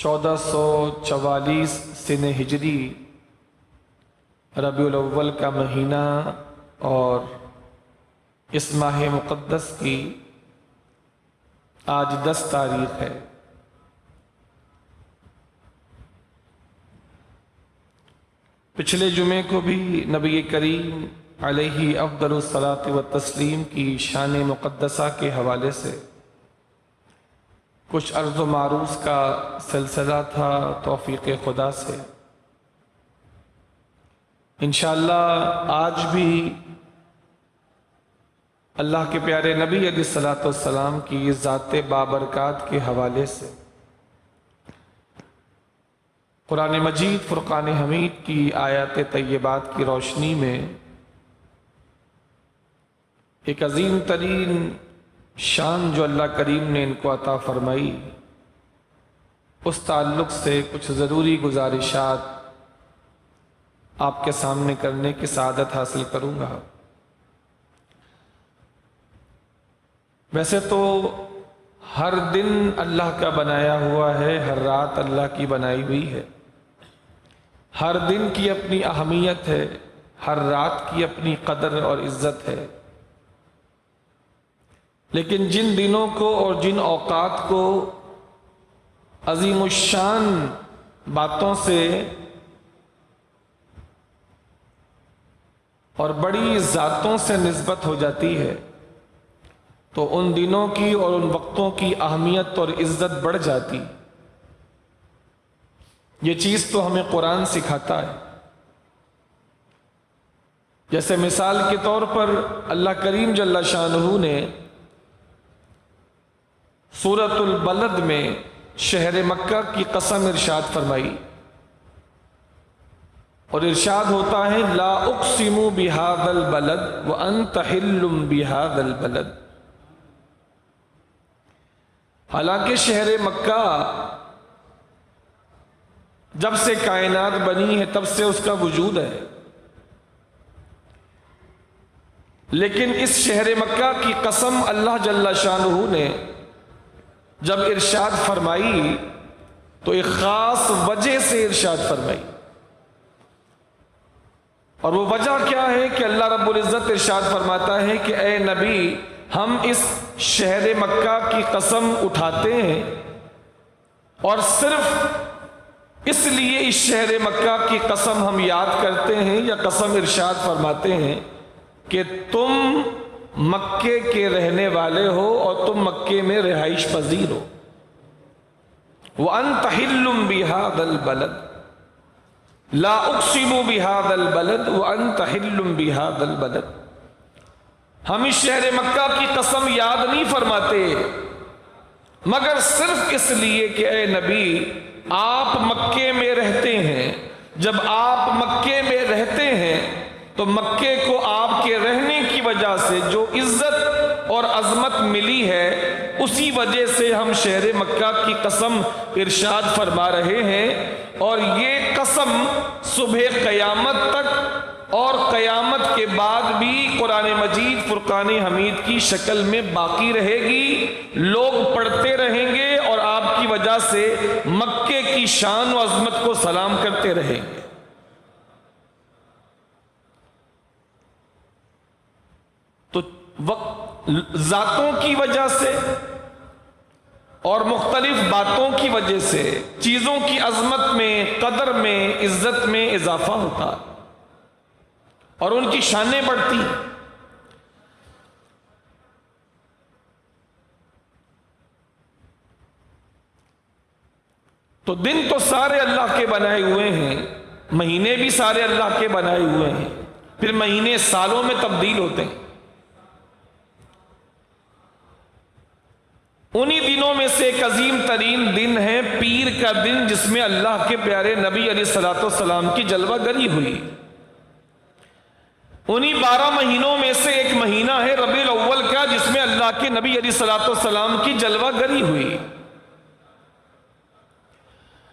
1444 سن ہجری ربیع الاول کا مہینہ اور اس ماہ مقدس کی آج 10 تاریخ ہے۔ پچھلے جمعے کو بھی نبی کریم علیہ افضل الصلاۃ والتسلیم کی شان مقدسہ کے حوالے سے کچھ عرض و معروض کا سلسلہ تھا توفیق خدا سے۔ انشاءاللہ آج بھی اللہ کے پیارے نبی علیہ الصلاۃ والسلام کی ذات بابرکات کے حوالے سے قرآن مجید فرقان حمید کی آیات طیبات کی روشنی میں ایک عظیم ترین شان جو اللہ کریم نے ان کو عطا فرمائی، اس تعلق سے کچھ ضروری گزارشات آپ کے سامنے کرنے کی سعادت حاصل کروں گا۔ ویسے تو ہر دن اللہ کا بنایا ہوا ہے، ہر رات اللہ کی بنائی ہوئی ہے، ہر دن کی اپنی اہمیت ہے، ہر رات کی اپنی قدر اور عزت ہے، لیکن جن دنوں کو اور جن اوقات کو عظیم الشان باتوں سے اور بڑی ذاتوں سے نسبت ہو جاتی ہے تو ان دنوں کی اور ان وقتوں کی اہمیت اور عزت بڑھ جاتی۔ یہ چیز تو ہمیں قرآن سکھاتا ہے۔ جیسے مثال کے طور پر اللہ کریم جل شانہ نے سورۃ البلد میں شہر مکہ کی قسم ارشاد فرمائی، اور ارشاد ہوتا ہے لا اقسم بہذا البلد وانت حل بہذا البلد۔ حالانکہ شہر مکہ جب سے کائنات بنی ہے تب سے اس کا وجود ہے، لیکن اس شہر مکہ کی قسم اللہ جل شانہ نے جب ارشاد فرمائی تو ایک خاص وجہ سے ارشاد فرمائی، اور وہ وجہ کیا ہے کہ اللہ رب العزت ارشاد فرماتا ہے کہ اے نبی، ہم اس شہر مکہ کی قسم اٹھاتے ہیں اور صرف اس لیے اس شہر مکہ کی قسم ہم یاد کرتے ہیں یا قسم ارشاد فرماتے ہیں کہ تم مکے کے رہنے والے ہو اور تم مکے میں رہائش پذیر ہو۔ وَأَنْتَ حِلٌّ بِهَذَا الْبَلَدِ لَا أُقْسِمُ بِهَذَا الْبَلَدِ وَأَنْتَ حِلٌّ بِهَذَا الْبَلَدِ۔ ہم اس شہر مکہ کی قسم یاد نہیں فرماتے مگر صرف اس لیے کہ اے نبی آپ مکے میں رہتے ہیں۔ جب آپ مکے میں رہتے ہیں تو مکے کو آپ کے رہنے کی وجہ سے جو عزت اور عظمت ملی ہے اسی وجہ سے ہم شہر مکہ کی قسم ارشاد فرما رہے ہیں، اور یہ قسم صبح قیامت تک اور قیامت کے بعد بھی قرآن مجید فرقان حمید کی شکل میں باقی رہے گی، لوگ پڑھتے رہیں گے اور آپ کی وجہ سے مکے کی شان و عظمت کو سلام کرتے رہیں گے۔ تو ذاتوں کی وجہ سے اور مختلف باتوں کی وجہ سے چیزوں کی عظمت میں، قدر میں، عزت میں اضافہ ہوتا اور ان کی شانیں بڑھتی۔ تو دن تو سارے اللہ کے بنائے ہوئے ہیں، مہینے بھی سارے اللہ کے بنائے ہوئے ہیں، پھر مہینے سالوں میں تبدیل ہوتے ہیں۔ انہی دنوں میں سے ایک عظیم ترین دن ہے پیر کا دن، جس میں اللہ کے پیارے نبی علیہ الصلوۃ والسلام کی جلوہ گری ہوئی۔ انہی 12 مہینوں میں سے ایک مہینہ ہے ربیع الاول کا، جس میں اللہ کے نبی علیہ الصلوۃ والسلام کی جلوہ گری ہوئی۔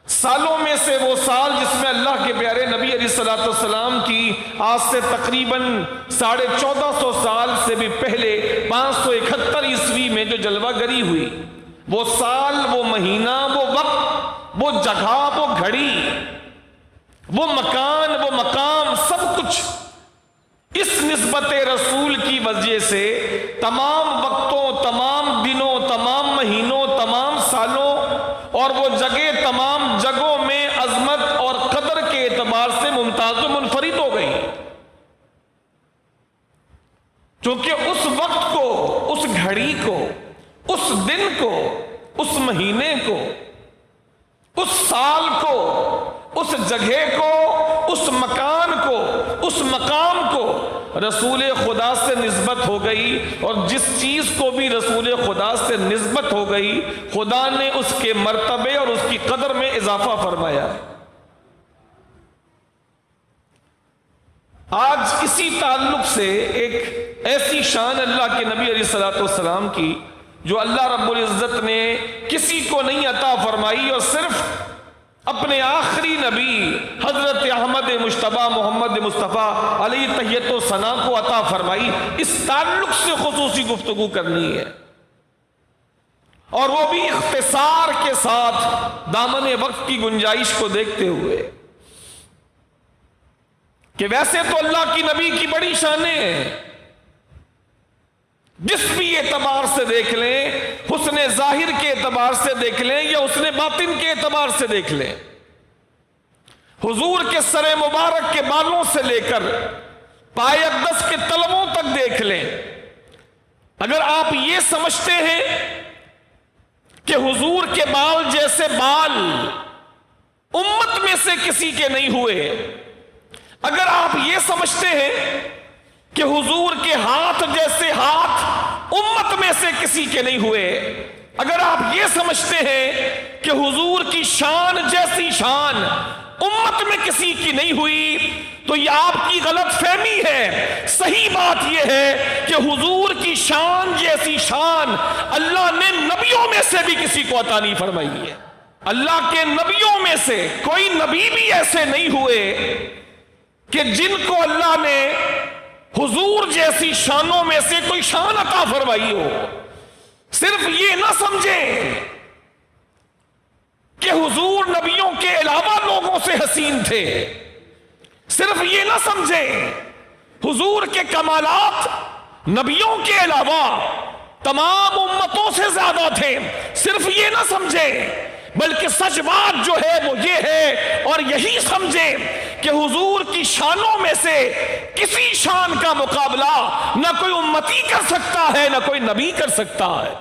سالوں میں سے وہ سال جس میں اللہ کے پیارے نبی علیہ الصلوۃ والسلام کی آج سے تقریباً 1450 سال سے بھی پہلے 571 عیسوی میں جو جلوہ گری ہوئی، وہ سال، وہ مہینہ، وہ وقت، وہ وہ جگہ، وہ گھڑی، وہ مکان، وہ مقام، سب کچھ اس نسبت رسول کی وجہ سے تمام وقتوں، تمام دنوں، تمام مہینوں، تمام سالوں اور وہ جگہ تمام جگہوں میں عظمت اور قدر کے اعتبار سے ممتاز و منفرد ہو گئی، کیونکہ اس وقت کو، اس گھڑی کو، اس دن کو، اس مہینے کو، اس سال کو، اس جگہ کو، اس مکان کو، اس مقام کو رسول خدا سے نسبت ہو گئی، اور جس چیز کو بھی رسول خدا سے نسبت ہو گئی خدا نے اس کے مرتبے اور اس کی قدر میں اضافہ فرمایا۔ آج اسی تعلق سے ایک ایسی شان اللہ کے نبی علیہ الصلوۃ والسلام کی جو اللہ رب العزت نے کسی کو نہیں عطا فرمائی اور صرف اپنے آخری نبی حضرت احمد مجتبیٰ محمد مصطفیٰ علیہ تحیت و ثنا کو عطا فرمائی، اس تعلق سے خصوصی گفتگو کرنی ہے، اور وہ بھی اختصار کے ساتھ دامن وقت کی گنجائش کو دیکھتے ہوئے کہ ویسے تو اللہ کی نبی کی بڑی شانیں ہیں، جس بھی اعتبار سے دیکھ لیں، حسن ظاہر کے اعتبار سے دیکھ لیں یا حسن باطن کے اعتبار سے دیکھ لیں، حضور کے سر مبارک کے بالوں سے لے کر پائے اقدس کے تلووں تک دیکھ لیں، اگر آپ یہ سمجھتے ہیں کہ حضور کے بال جیسے بال امت میں سے کسی کے نہیں ہوئے، اگر آپ یہ سمجھتے ہیں کہ حضور کے ہاتھ جیسے ہاتھ امت میں سے کسی کے نہیں ہوئے، اگر آپ یہ سمجھتے ہیں کہ حضور کی شان جیسی شان امت میں کسی کی نہیں ہوئی، تو یہ آپ کی غلط فہمی ہے۔ صحیح بات یہ ہے کہ حضور کی شان جیسی شان اللہ نے نبیوں میں سے بھی کسی کو عطا نہیں فرمائی ہے۔ اللہ کے نبیوں میں سے کوئی نبی بھی ایسے نہیں ہوئے کہ جن کو اللہ نے حضور جیسی شانوں میں سے کوئی شان عطا فرمائی ہو۔ صرف یہ نہ سمجھیں کہ حضور نبیوں کے علاوہ لوگوں سے حسین تھے، صرف یہ نہ سمجھیں حضور کے کمالات نبیوں کے علاوہ تمام امتوں سے زیادہ تھے، صرف یہ نہ سمجھیں، بلکہ سچ بات جو ہے وہ یہ ہے اور یہی سمجھیں کہ حضور کی شانوں میں سے کسی شان کا مقابلہ نہ کوئی امتی کر سکتا ہے نہ کوئی نبی کر سکتا ہے۔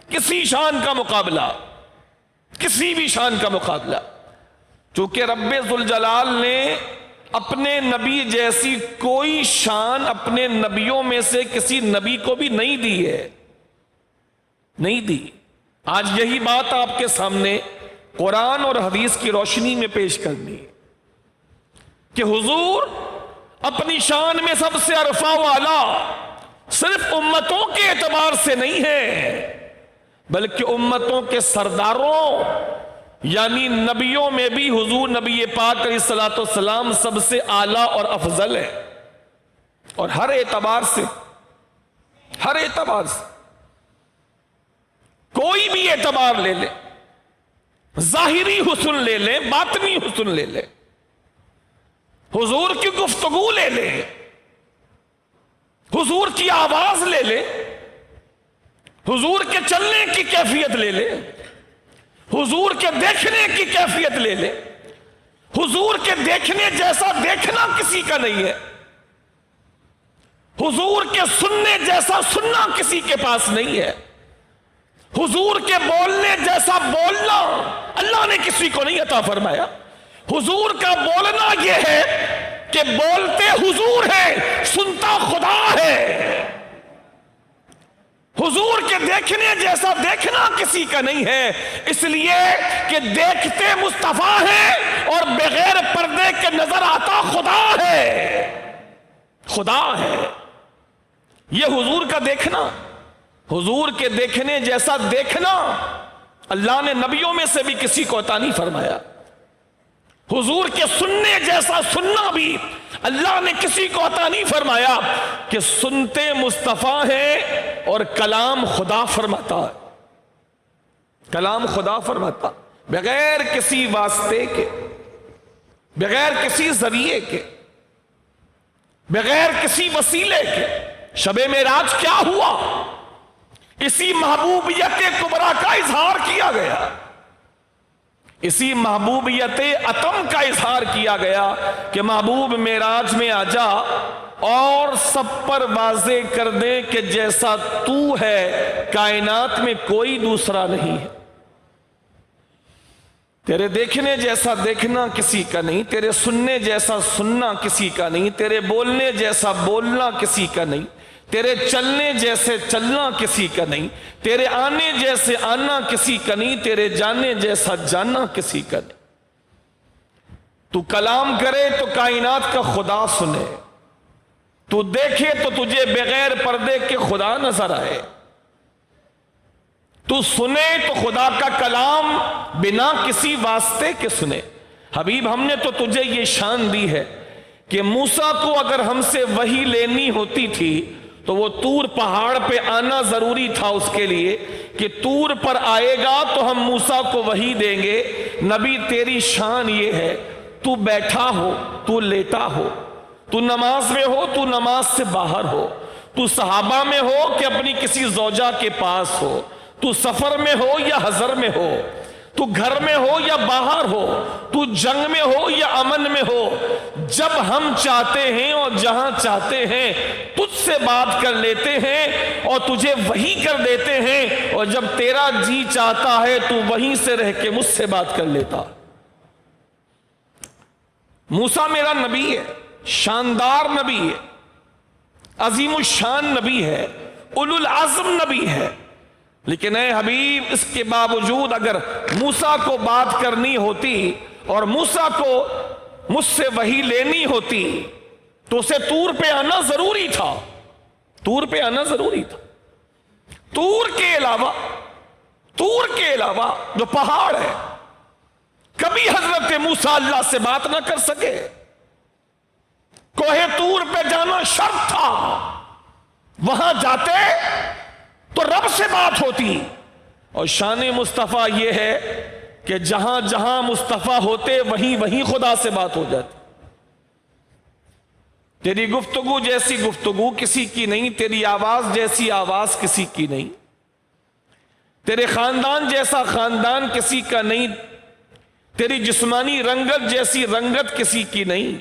کسی شان کا مقابلہ، کسی بھی شان کا مقابلہ، چونکہ رب ذوالجلال نے اپنے نبی جیسی کوئی شان اپنے نبیوں میں سے کسی نبی کو بھی نہیں دی ہے، نہیں دی۔ آج یہی بات آپ کے سامنے قرآن اور حدیث کی روشنی میں پیش کرنی ہے کہ حضور اپنی شان میں سب سے عرفہ و اعلیٰ صرف امتوں کے اعتبار سے نہیں ہے، بلکہ امتوں کے سرداروں یعنی نبیوں میں بھی حضور نبی پاک علیہ الصلوۃ والسلام سب سے اعلیٰ اور افضل ہے، اور ہر اعتبار سے، ہر اعتبار سے، کوئی بھی اعتبار لے لیں، ظاہری حسن لے لیں، باطنی حسن لے لیں، حضور کی گفتگو لے لیں، حضور کی آواز لے لیں، حضور کے چلنے کی کیفیت لے لیں، حضور کے دیکھنے کی کیفیت لے لیں، حضور کے دیکھنے جیسا دیکھنا کسی کا نہیں ہے، حضور کے سننے جیسا سننا کسی کے پاس نہیں ہے، حضور کے بولنے جیسا بولنا اللہ نے کسی کو نہیں عطا فرمایا۔ حضور کا بولنا یہ ہے کہ بولتے حضور ہے، سنتا خدا ہے۔ حضور کے دیکھنے جیسا دیکھنا کسی کا نہیں ہے، اس لیے کہ دیکھتے مصطفیٰ ہے اور بغیر پردے کے نظر آتا خدا ہے، خدا ہے۔ یہ حضور کا دیکھنا، حضور کے دیکھنے جیسا دیکھنا اللہ نے نبیوں میں سے بھی کسی کو عطا نہیں فرمایا۔ حضور کے سننے جیسا سننا بھی اللہ نے کسی کو عطا نہیں فرمایا کہ سنتے مصطفیٰ ہے اور کلام خدا فرماتا ہے، کلام خدا فرماتا۔ بغیر کسی واسطے کے، بغیر کسی ذریعے کے، بغیر کسی وسیلے کے شب معراج کیا ہوا؟ اسی محبوبیت کبریٰ کا اظہار کیا گیا، اسی محبوبیت اتم کا اظہار کیا گیا کہ محبوب معراج میں آ جا اور سب پر واضح کر دے کہ جیسا تو ہے کائنات میں کوئی دوسرا نہیں ہے۔ تیرے دیکھنے جیسا دیکھنا کسی کا نہیں، تیرے سننے جیسا سننا کسی کا نہیں، تیرے بولنے جیسا بولنا کسی کا نہیں، تیرے چلنے جیسے چلنا کسی کا نہیں، تیرے آنے جیسے آنا کسی کا نہیں، تیرے جانے جیسا جانا کسی کا نہیں۔ تو کلام کرے تو کائنات کا خدا سنے، تو دیکھے تو تجھے بغیر پردے کے خدا نظر آئے، تو سنے تو خدا کا کلام بنا کسی واسطے کے سنے۔ حبیب ہم نے تو تجھے یہ شان دی ہے کہ موسیٰ کو اگر ہم سے وحی لینی ہوتی تھی تو وہ طور پہاڑ پہ آنا ضروری تھا اس کے لیے کہ طور پر آئے گا تو ہم موسیٰ کو وحی دیں گے۔ نبی تیری شان یہ ہے، تو بیٹھا ہو، تو لیٹا ہو، تو نماز میں ہو، تو نماز سے باہر ہو، تو صحابہ میں ہو کہ اپنی کسی زوجہ کے پاس ہو، تو سفر میں ہو یا حضر میں ہو، تو گھر میں ہو یا باہر ہو، تو جنگ میں ہو یا امن میں ہو، جب ہم چاہتے ہیں اور جہاں چاہتے ہیں تجھ سے بات کر لیتے ہیں اور تجھے وحی کر دیتے ہیں، اور جب تیرا جی چاہتا ہے تو وہیں سے رہ کے مجھ سے بات کر لیتا۔ موسیٰ میرا نبی ہے، شاندار نبی ہے، عظیم الشان نبی ہے، اولو العزم نبی ہے، لیکن اے حبیب اس کے باوجود اگر موسیٰ کو بات کرنی ہوتی اور موسیٰ کو مجھ سے وحی لینی ہوتی تو اسے طور پہ آنا ضروری تھا، طور پہ آنا ضروری تھا۔ طور کے علاوہ جو پہاڑ ہے، کبھی حضرت موسیٰ اللہ سے بات نہ کر سکے۔ کوہ طور پہ جانا شرط تھا، وہاں جاتے تو رب سے بات ہوتی، اور شان مصطفیٰ یہ ہے کہ جہاں جہاں مصطفیٰ ہوتے وہیں وہیں خدا سے بات ہو جاتی۔ تیری گفتگو جیسی گفتگو کسی کی نہیں، تیری آواز جیسی آواز کسی کی نہیں، تیرے خاندان جیسا خاندان کسی کا نہیں، تیری جسمانی رنگت جیسی رنگت کسی کی نہیں،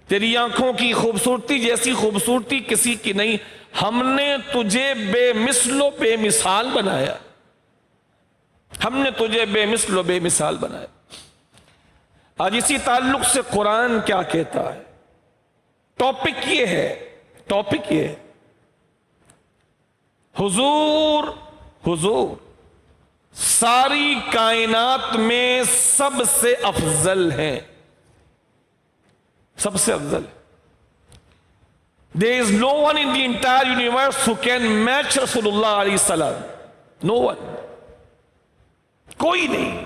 تیری آنکھوں کی خوبصورتی جیسی خوبصورتی کسی کی نہیں۔ ہم نے تجھے بے مثل و بے مثال بنایا، ہم نے تجھے بے مثل و بے مثال بنایا۔ آج اسی تعلق سے قرآن کیا کہتا ہے؟ ٹاپک یہ ہے حضور ساری کائنات میں سب سے افضل ہیں، سب سے افضل ہے۔ There is no one in the entire universe who can match رسول اللہ علیہ السلام. No one. کوئی نہیں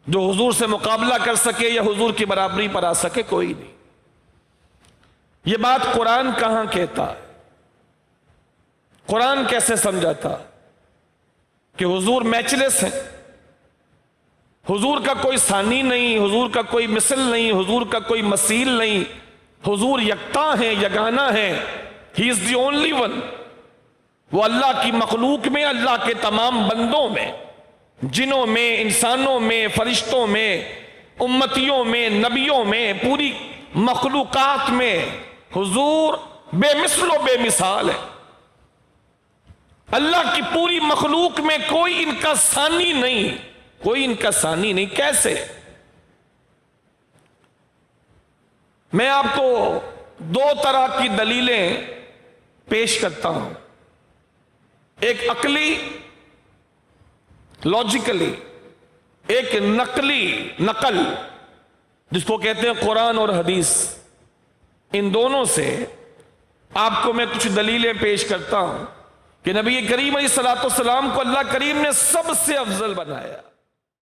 جو حضور سے مقابلہ کر سکے یا حضور کی برابری پر آ سکے، کوئی نہیں۔ یہ بات قرآن کہاں کہتا ہے؟ قرآن کیسے سمجھاتا کہ حضور میچلیس ہیں، حضور کا کوئی ثانی نہیں، حضور کا کوئی مثل نہیں، حضور کا کوئی مثیل نہیں، حضور یکتا ہیں، یگانہ ہیں۔ ہی از دی اونلی ون۔ وہ اللہ کی مخلوق میں، اللہ کے تمام بندوں میں، جنوں میں، انسانوں میں، فرشتوں میں، امتیوں میں، نبیوں میں، پوری مخلوقات میں حضور بے مثل و بے مثال ہے۔ اللہ کی پوری مخلوق میں کوئی ان کا ثانی نہیں، کوئی ان کا ثانی نہیں۔ کیسے؟ میں آپ کو دو طرح کی دلیلیں پیش کرتا ہوں، ایک عقلی لاجیکلی، ایک نقل جس کو کہتے ہیں قرآن اور حدیث۔ ان دونوں سے آپ کو میں کچھ دلیلیں پیش کرتا ہوں کہ نبی کریم علیہ الصلوۃ والسلام کو اللہ کریم نے سب سے افضل بنایا۔